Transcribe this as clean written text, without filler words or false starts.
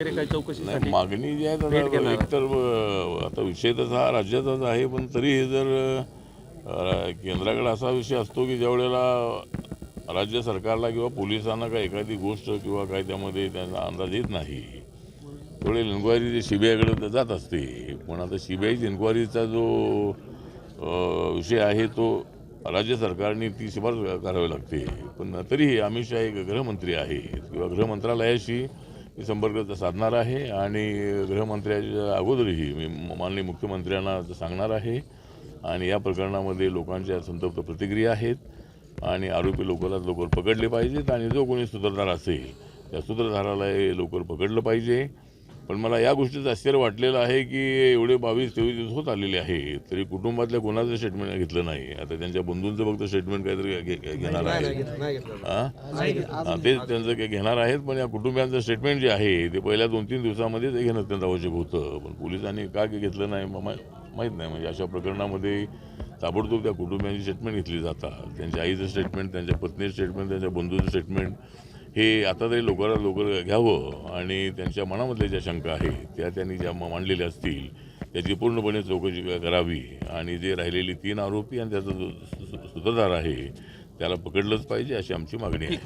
काही चौकशीसाठी मागणी जी आहे भेट घेणार. एकतर आता विषय तसा राज्याचाच आहे, पण तरी हे जर केंद्राकडे असा विषय असतो की ज्या वेळेला राज्य सरकारला किंवा पोलिसांना काही एखादी गोष्ट किंवा काय त्यामध्ये त्यांचा अंदाज येत नाही त्यावेळी इन्क्वायरी सीबीआयकडे जात असते. पण आता सीबीआयची इन्क्वायरीचा जो विषय आहे तो राज्य सरकारने ती शिफारस करावी लागते. पण तरीही अमित शहा एक गृहमंत्री आहेत किंवा गृहमंत्रालयाशी मी संपर्क साधणार आहे आणि गृहमंत्र्याच्या अगोदरही मी माननीय मुख्यमंत्र्यांना सांगणार आहे. आणि या प्रकरणामध्ये लोकांच्या संतप्त प्रतिक्रिया आहेत आणि आरोपी लवकरात लवकर पकडले पाहिजेत आणि जो कोणी सूत्रधार असेल त्या सूत्रधाराला लवकर पकडलं पाहिजे. पण मला या गोष्टीचं आश्चर्य वाटलेलं आहे की एवढे 22-23 दिवस होत आलेले आहेत तरी कुटुंबातल्या कोणाचं स्टेटमेंट घेतलं नाही. आता त्यांच्या बंधूंचं फक्त स्टेटमेंट काहीतरी घेणार आहे, तेच त्यांचं काही घेणार आहेत. पण या कुटुंबियांचं स्टेटमेंट जे आहे ते पहिल्या 2-3 दिवसामध्ये ते घेणं अत्यंत आवश्यक होतं. पण पोलिसांनी का घेतलं नाही माहीत नाही. म्हणजे अशा प्रकरणामध्ये ताबडतोब त्या कुटुंबियांची स्टेटमेंट घेतली जातात. त्यांच्या आईचं स्टेटमेंट, त्यांच्या पत्नीचं स्टेटमेंट, त्यांच्या बंधूचं स्टेटमेंट हे आता तरी लवकरात लवकर घ्यावं आणि त्यांच्या मनामधल्या ज्या शंका आहेत त्या त्यांनी ज्या मांडलेल्या असतील त्याची पूर्णपणे चौकशी करावी आणि जे राहिलेली 3 आरोपी आणि त्याचा जो सूत्रधार आहे त्याला पकडलंच पाहिजे अशी आमची मागणी आहे.